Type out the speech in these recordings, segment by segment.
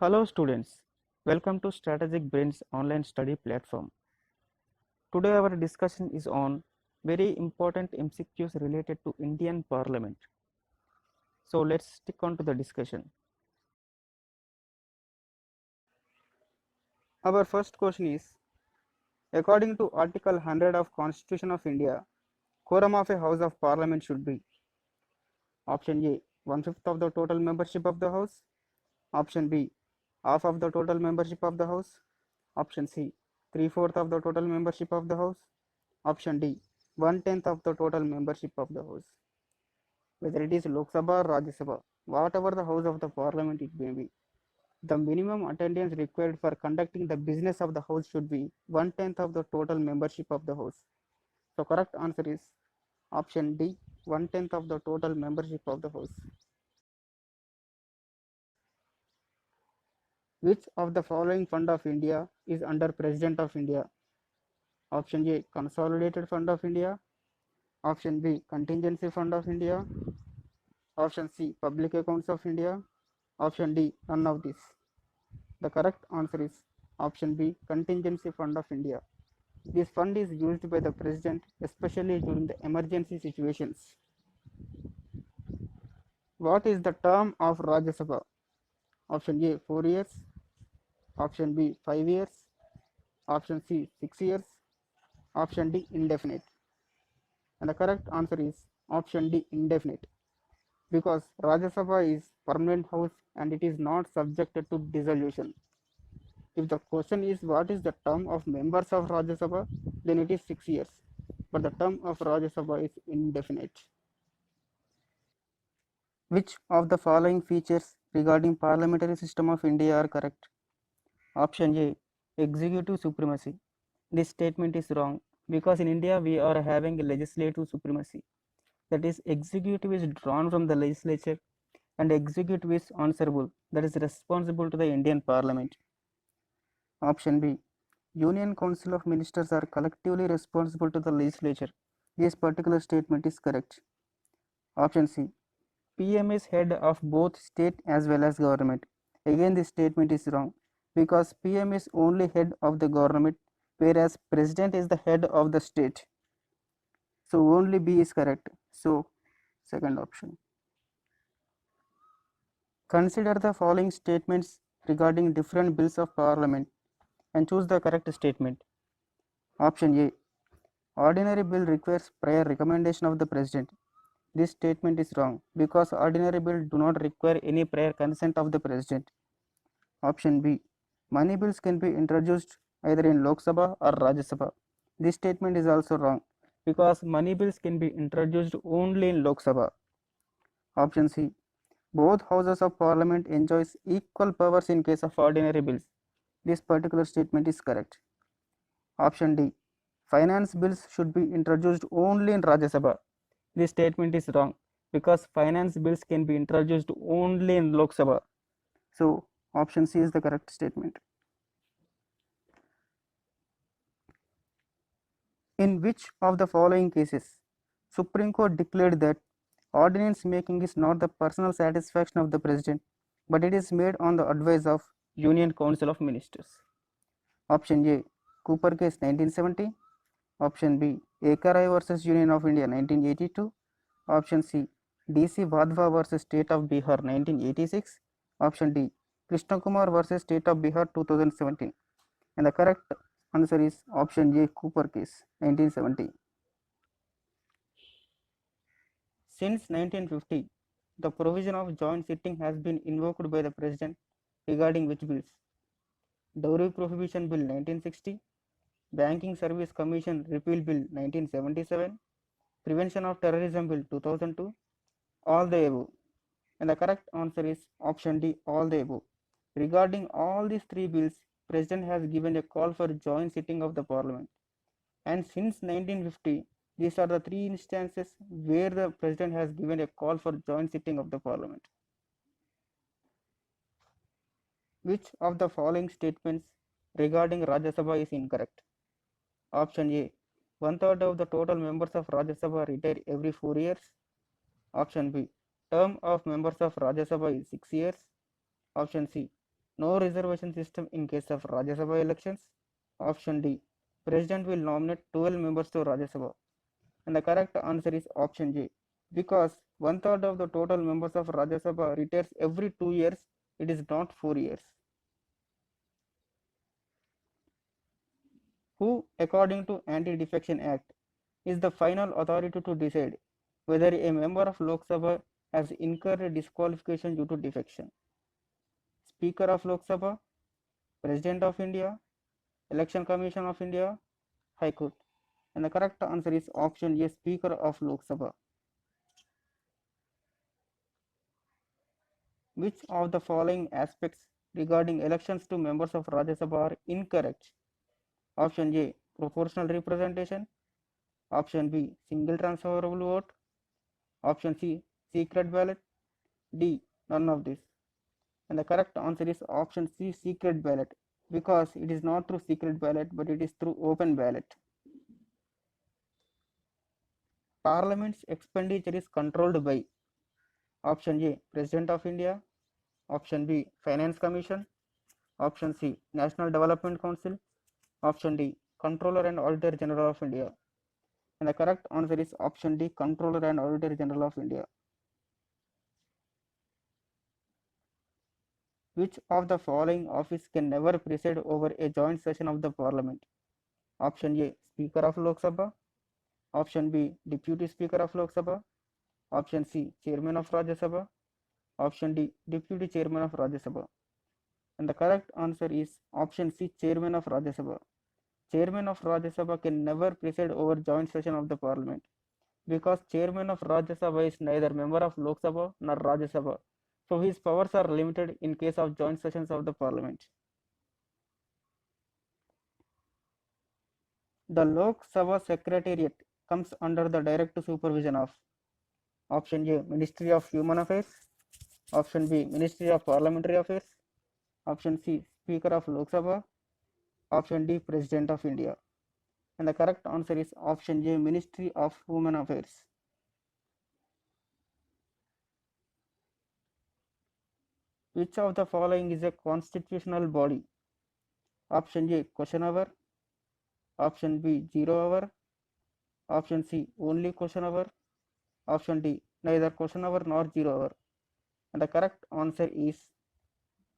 Hello students, welcome to Strategic Brains online study platform. Today our discussion is on very important MCQs related to Indian Parliament. So let's stick on to the discussion. Our first question is, according to Article 100 of Constitution of India, quorum of a House of Parliament should be option A, 1/5 of the total membership of the House, option B, half of the total membership of the House, option C, 3/4 of the total membership of the House, option D, 1/10 of the total membership of the House. Whether it is Lok Sabha or Rajya Sabha, whatever the House of the Parliament it may be, the minimum attendance required for conducting the business of the House should be 1/10 of the total membership of the House. So correct answer is option D, 1/10 of the total membership of the House. Which of the following fund of India is under President of India? Option A, Consolidated Fund of India. Option B, Contingency Fund of India. Option C, Public Accounts of India. Option D, none of these. The correct answer is option B, Contingency Fund of India. This fund is used by the President especially during the emergency situations. What is the term of Rajya Sabha? Option A, 4 years. Option B, 5 years. Option C, 6 years. Option D, indefinite. And the correct answer is option D, indefinite, because Rajya Sabha is permanent house and it is not subjected to dissolution. If the question is what is the term of members of Rajya Sabha, then it is 6 years, but the term of Rajya Sabha is indefinite. Which of the following features regarding parliamentary system of India are correct? Option A, executive supremacy. This statement is wrong because in India we are having a legislative supremacy. That is, executive is drawn from the legislature and executive is answerable, that is responsible to the Indian Parliament. Option B, Union Council of Ministers are collectively responsible to the legislature. This particular statement is correct. Option C, PM is head of both state as well as government. Again, this statement is wrong because PM is only head of the government, whereas President is the head of the state. So only B is correct. So second option. Consider the following statements regarding different bills of parliament and choose the correct statement. Option A, ordinary bill requires prior recommendation of the president. This statement is wrong because ordinary bill do not require any prior consent of the president. Option B, money bills can be introduced either in Lok Sabha or Rajya Sabha. This statement is also wrong because money bills can be introduced only in Lok Sabha. Option C, both houses of parliament enjoys equal powers in case of ordinary bills. This particular statement is correct. Option D, finance bills should be introduced only in Rajya Sabha. This statement is wrong because finance bills can be introduced only in Lok Sabha. So option C is the correct statement. In which of the following cases Supreme Court declared that ordinance making is not the personal satisfaction of the president, but it is made on the advice of Union Council of Ministers? Option A, Cooper case 1970. Option B, Ekarai versus Union of India 1982. Option C, DC Vadhva versus State of Bihar 1986. Option D, Krishna Kumar versus State of Bihar 2017. And the correct answer is option A, Cooper case 1970. Since 1950, the provision of joint sitting has been invoked by the President regarding which bills? Dowry Prohibition Bill 1960, Banking Service Commission Repeal Bill 1977, Prevention of Terrorism Bill 2002, all the above. And the correct answer is option D, all the above. Regarding all these three bills, President has given a call for joint sitting of the Parliament. And since 1950, these are the three instances where the President has given a call for joint sitting of the Parliament. Which of the following statements regarding Rajya Sabha is incorrect? Option A, 1/3 of the total members of Rajya Sabha retire every 4 years. Option B, term of members of Rajya Sabha is 6 years. Option C, No reservation system in case of Rajya Sabha elections. Option D. President will nominate 12 members to Rajya Sabha. And the correct answer is option J. Because one third of the total members of Rajya Sabha retires every 2 years, it is not 4 years. Who, according to Anti-Defection Act, is the final authority to decide whether a member of Lok Sabha has incurred disqualification due to defection? Speaker of Lok Sabha, President of India, Election Commission of India, High Court. And the correct answer is option A, Speaker of Lok Sabha. Which of the following aspects regarding elections to members of Rajya Sabha are incorrect? Option A, proportional representation. Option B, single transferable vote. Option C, secret ballot. D, none of this. And the correct answer is option C, secret ballot, because it is not through secret ballot but it is through open ballot. Parliament's expenditure is controlled by option A, President of India. Option B, Finance Commission. Option C, National Development Council. Option D, Controller and Auditor General of India. And the correct answer is option D, Controller and Auditor General of India. Which of the following office can never preside over a joint session of the Parliament? Option A, Speaker of Lok Sabha. Option B, Deputy Speaker of Lok Sabha. Option C, Chairman of Rajya Sabha. Option D, Deputy Chairman of Rajya Sabha. And the correct answer is option C, Chairman of Rajya Sabha. Chairman of Rajya Sabha can never preside over joint session of the Parliament, because Chairman of Rajya Sabha is neither member of Lok Sabha nor Rajya Sabha, so his powers are limited in case of joint sessions of the Parliament. The Lok Sabha Secretariat comes under the direct supervision of option A, Ministry of Human Affairs. Option B, Ministry of Parliamentary Affairs. Option C, Speaker of Lok Sabha. Option D, President of India. And the correct answer is option A, Ministry of Human Affairs. Which of the following is a constitutional body? Option A, question hour. Option B, 0 hour. Option C, only question hour. Option D, neither question hour nor 0 hour. And the correct answer is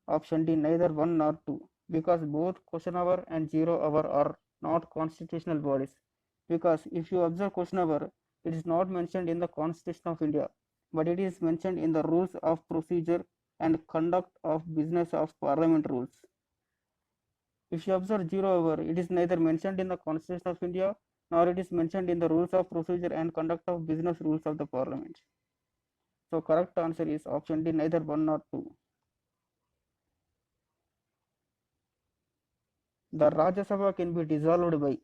option D, neither 1 nor 2, because both question hour and 0 hour are not constitutional bodies. Because if you observe question hour, it is not mentioned in the Constitution of India, but it is mentioned in the rules of procedure and conduct of business of Parliament rules. If you observe 0 hour, it is neither mentioned in the Constitution of India nor it is mentioned in the rules of procedure and conduct of business rules of the Parliament. So correct answer is option D, neither 1 nor 2. The Rajya Sabha can be dissolved by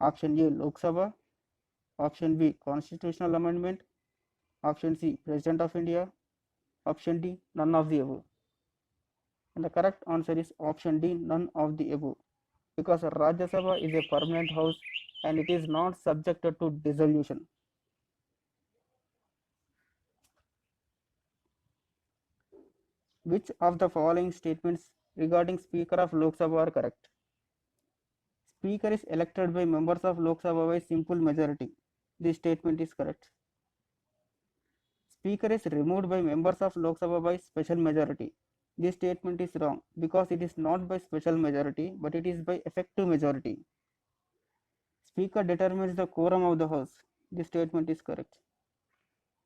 option A, Lok Sabha. Option B, constitutional amendment. Option C, President of India. Option D, none of the above. And the correct answer is option D, none of the above, because Rajya Sabha is a permanent house and it is not subjected to dissolution. Which of the following statements regarding Speaker of Lok Sabha are correct? Speaker is elected by members of Lok Sabha by simple majority. This statement is correct. Speaker is removed by members of Lok Sabha by special majority. This statement is wrong, because it is not by special majority but it is by effective majority. Speaker determines the quorum of the House. This statement is correct.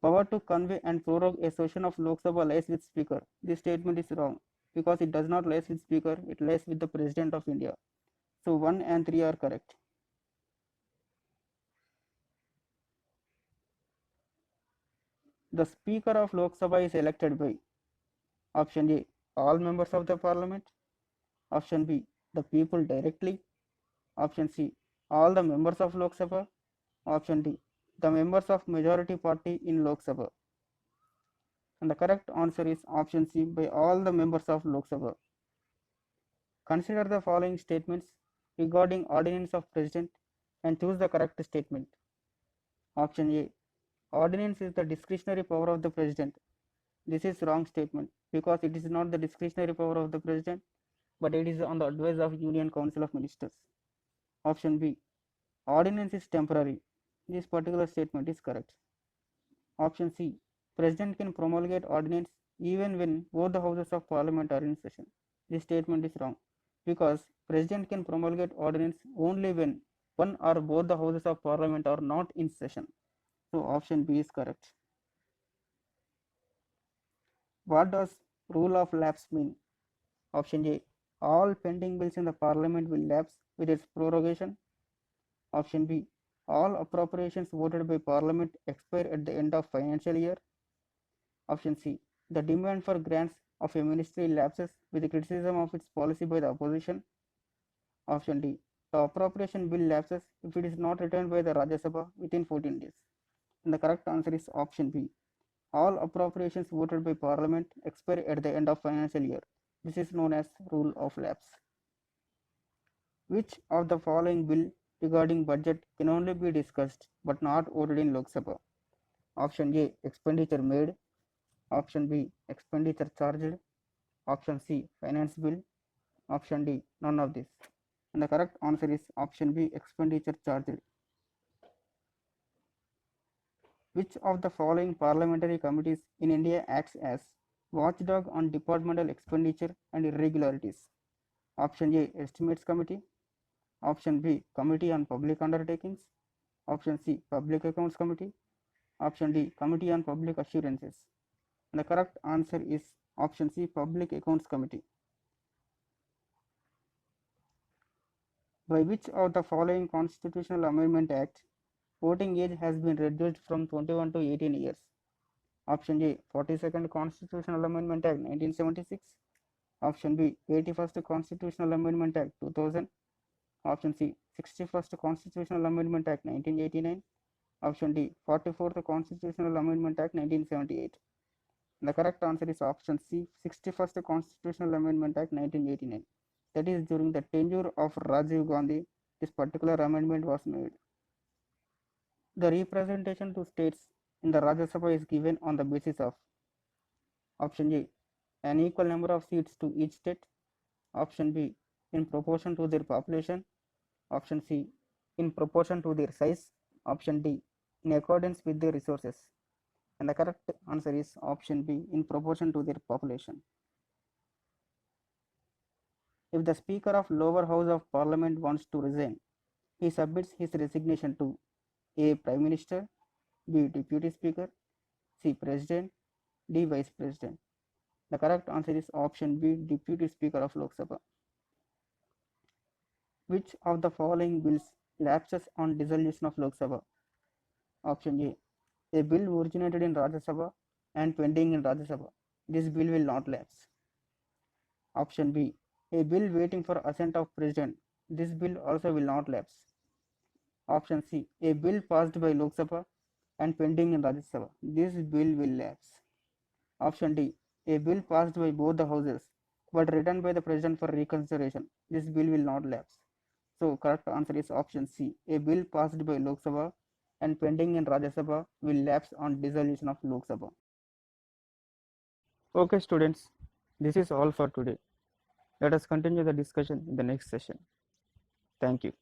Power to convey and prorogue a session of Lok Sabha lies with Speaker. This statement is wrong, because it does not lie with Speaker, it lies with the President of India. So 1 and 3 are correct. The Speaker of Lok Sabha is elected by option A, all members of the Parliament. Option B, the people directly. Option C, all the members of Lok Sabha. Option D, the members of majority party in Lok Sabha. And the correct answer is option C, by all the members of Lok Sabha. Consider the following statements regarding ordinance of President and choose the correct statement. Option A, ordinance is the discretionary power of the President. This is wrong statement, because it is not the discretionary power of the president, but it is on the advice of Union Council of Ministers. Option B, ordinance is temporary. This particular statement is correct. Option C, president can promulgate ordinance even when both the houses of parliament are in session. This statement is wrong because president can promulgate ordinance only when one or both the houses of parliament are not in session. So option B is correct. What does rule of lapse mean? Option A, all pending bills in the parliament will lapse with its prorogation. Option B, all appropriations voted by parliament expire at the end of financial year. Option C, the demand for grants of a ministry lapses with the criticism of its policy by the opposition. Option D, the appropriation bill lapses if it is not returned by the Rajya Sabha within 14 days. And the correct answer is option B. All appropriations voted by parliament expire at the end of financial year. This is known as rule of lapse. Which of the following bill regarding budget can only be discussed but not voted in Lok Sabha? Option A, expenditure made. Option B, expenditure charged. Option C, finance bill. Option D, none of this. And the correct answer is option B, expenditure charged. Which of the following parliamentary committees in India acts as watchdog on departmental expenditure and irregularities? Option A, Estimates Committee. Option B, Committee on Public Undertakings. Option C, Public Accounts Committee. Option D, Committee on Public Assurances. And the correct answer is option C, Public Accounts Committee. By which of the following Constitutional Amendment Act voting age has been reduced from 21 to 18 years? Option A, 42nd Constitutional Amendment Act 1976. Option B, 81st Constitutional Amendment Act 2000. Option C, 61st Constitutional Amendment Act 1989. Option D, 44th Constitutional Amendment Act 1978. The correct answer is option C, 61st Constitutional Amendment Act 1989. That is during the tenure of Rajiv Gandhi, this particular amendment was made. The representation to states in the Rajya Sabha is given on the basis of option A, an equal number of seats to each state. Option B, in proportion to their population. Option C, in proportion to their size. Option D, in accordance with their resources. And the correct answer is option B, in proportion to their population. If the Speaker of lower house of Parliament wants to resign, he submits his resignation to A, Prime Minister, B, Deputy Speaker, C, President, D, Vice President. The correct answer is option B, Deputy Speaker of Lok Sabha. Which of the following bills lapses on dissolution of Lok Sabha? Option A, a bill originated in Rajya Sabha and pending in Rajya Sabha. This bill will not lapse. Option B, a bill waiting for assent of President. This bill also will not lapse. Option C, a bill passed by Lok Sabha and pending in Rajya Sabha. This bill will lapse. Option D, a bill passed by both the houses but written by the President for reconsideration. This bill will not lapse. So correct answer is option C, a bill passed by Lok Sabha and pending in Rajya Sabha will lapse on dissolution of Lok Sabha. Okay students, this is all for today. Let us continue the discussion in the next session. Thank you.